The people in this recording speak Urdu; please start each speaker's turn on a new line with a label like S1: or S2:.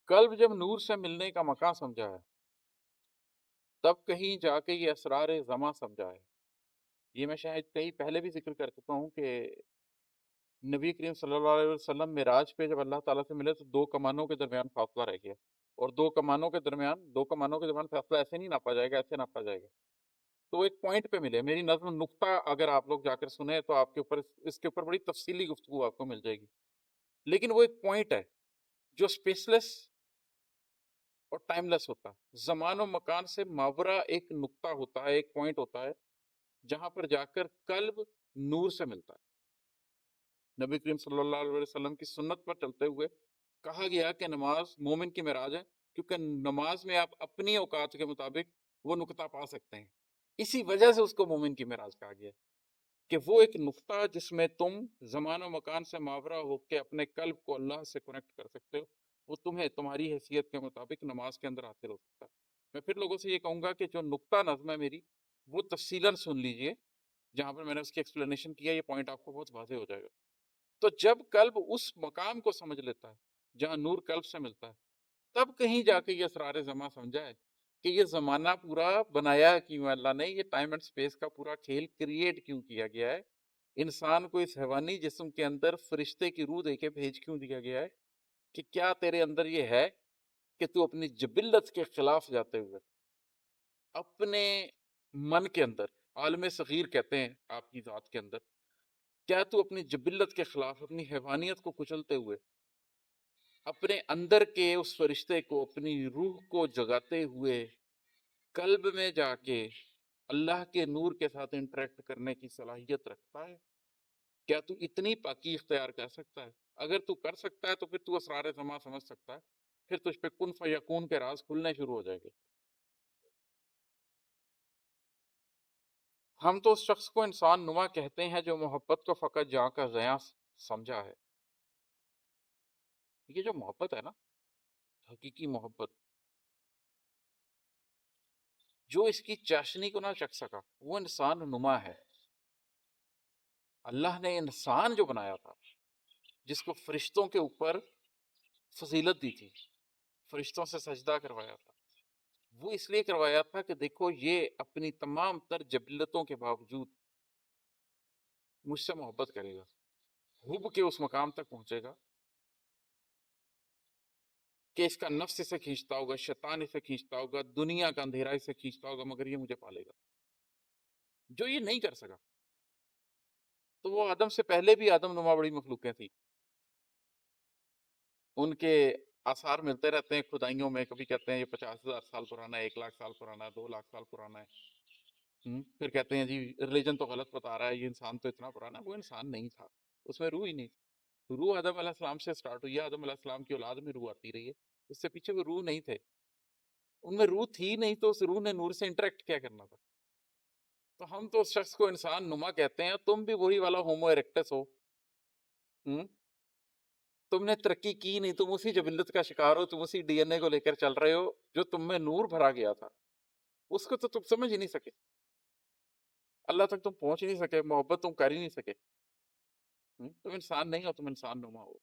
S1: قلب جب نور سے ملنے کا مقام سمجھا ہے، تب کہیں جا کے یہ اسرار زماں سمجھا ہے۔ یہ میں شاید کہیں پہلے بھی ذکر کر چکا ہوں کہ نبی کریم صلی اللہ علیہ وسلم معراج پہ جب اللہ تعالیٰ سے ملے تو دو کمانوں کے درمیان فاصلہ رہ گیا، اور دو کمانوں کے درمیان فاصلہ ایسے نہیں ناپا جائے گا، ایسے ناپا جائے گا۔ تو وہ ایک پوائنٹ پہ ملے۔ میری نظم نقطہ اگر آپ لوگ جا کر سنیں تو آپ کے اوپر اس کے اوپر بڑی تفصیلی گفتگو آپ کو مل جائے گی، لیکن وہ ایک پوائنٹ ہے جو اسپیس لیس اور ٹائم لیس ہوتا ہے۔ زمان و مکان سے ماورا ایک نقطہ ہوتا ہے، ایک پوائنٹ ہوتا ہے جہاں پر جا کر قلب نور سے ملتا ہے۔ نبی کریم صلی اللہ علیہ وسلم کی سنت پر چلتے ہوئے کہا گیا کہ نماز مومن کی معراج ہے، کیونکہ نماز میں آپ اپنی اوقات کے مطابق وہ نقطہ پا سکتے ہیں، اسی وجہ سے اس کو مومن کی معراج کہا گیا کہ وہ ایک نقطہ جس میں تم زمان و مکان سے ماورا ہو کے اپنے قلب کو اللہ سے کنیکٹ کر سکتے ہو، وہ تمہیں تمہاری حیثیت کے مطابق نماز کے اندر حاصل ہو سکتا ہے۔ میں پھر لوگوں سے یہ کہوں گا کہ جو نقطہ نظم ہے میری، وہ تفصیلاً سن لیجئے، جہاں پر میں نے اس کی ایکسپلینیشن کیا، یہ پوائنٹ آپ کو بہت واضح ہو جائے گا۔ تو جب قلب اس مقام کو سمجھ لیتا ہے جہاں نور قلب سے ملتا ہے، تب کہیں جا کے یہ اسرار زماں سمجھا ہے کہ یہ زمانہ پورا بنایا کیوں ہے اللہ نے، یہ ٹائم اینڈ سپیس کا پورا کھیل کریٹ کیوں کیا گیا ہے، انسان کو اس حیوانی جسم کے اندر فرشتے کی روح دے کے بھیج کیوں دیا گیا ہے، کہ کیا تیرے اندر یہ ہے کہ تو اپنی جبلت کے خلاف جاتے ہوئے اپنے من کے اندر، عالم صغیر کہتے ہیں آپ کی ذات کے اندر، کیا تو اپنی جبلت کے خلاف، اپنی حیوانیت کو کچلتے ہوئے اپنے اندر کے اس فرشتے کو، اپنی روح کو جگاتے ہوئے قلب میں جا کے اللہ کے نور کے ساتھ انٹریکٹ کرنے کی صلاحیت رکھتا ہے؟ کیا تو اتنی پاکی اختیار کر سکتا ہے؟ اگر تو کر سکتا ہے تو پھر تو اسرار زماں سمجھ سکتا ہے، پھر تجھ پہ کن فیکون کے راز کھلنے شروع ہو جائیں گے۔ ہم تو اس شخص کو انسان نما کہتے ہیں جو محبت کو فقط جاں کا زیاں سمجھا ہے۔ یہ جو محبت ہے نا، حقیقی محبت، جو اس کی چاشنی کو نہ چکھ سکا وہ انسان نما ہے۔ اللہ نے انسان جو بنایا تھا، جس کو فرشتوں کے اوپر فضیلت دی تھی، فرشتوں سے سجدہ کروایا تھا، وہ اس لیے کروایا تھا کہ دیکھو یہ اپنی تمام تر جبلتوں کے باوجود مجھ سے محبت کرے گا، حب کے اس مقام تک پہنچے گا کہ اس کا نفس اسے کھینچتا ہوگا، شیطان اسے کھینچتا ہوگا، دنیا کا اندھیرا اسے کھینچتا ہوگا، مگر یہ مجھے پالے گا۔ جو یہ نہیں کر سکا، تو وہ آدم سے پہلے بھی آدم نما بڑی مخلوقیں تھیں، ان کے آثار ملتے رہتے ہیں کھدائیوں میں، کبھی کہتے ہیں یہ 50,000 سال پرانا ہے، 1,00,000 سال پرانا ہے، 2,00,000 سال پرانا ہے، پھر کہتے ہیں جی ریلیجن تو غلط بتا رہا ہے، یہ انسان تو اتنا پرانا ہے۔ وہ انسان نہیں تھا، اس میں روح ہی نہیں تھی۔ روح آدم علیہ السلام سے سٹارٹ ہوئی ہے، آدم علیہ السلام کی اولاد میں روح آتی رہی ہے، اس سے پیچھے وہ روح نہیں تھے، ان میں روح تھی نہیں، تو اس روح نے نور سے انٹریکٹ کیا کرنا تھا؟ تو ہم تو اس شخص کو انسان نما کہتے ہیں، تم بھی وہی والا ہومو ایرکٹس ہو۔ ہم؟ تم نے ترقی کی نہیں، تم اسی جبلت کا شکار ہو، تم اسی ڈی این اے کو لے کر چل رہے ہو جو تم میں نور بھرا گیا تھا، اس کو تو تم سمجھ ہی نہیں سکے، اللہ تک تم پہنچ ہی نہیں سکے، محبت تم کر ہی نہیں سکے۔ تم انسان نہیں ہو، تم انسان نما ہو۔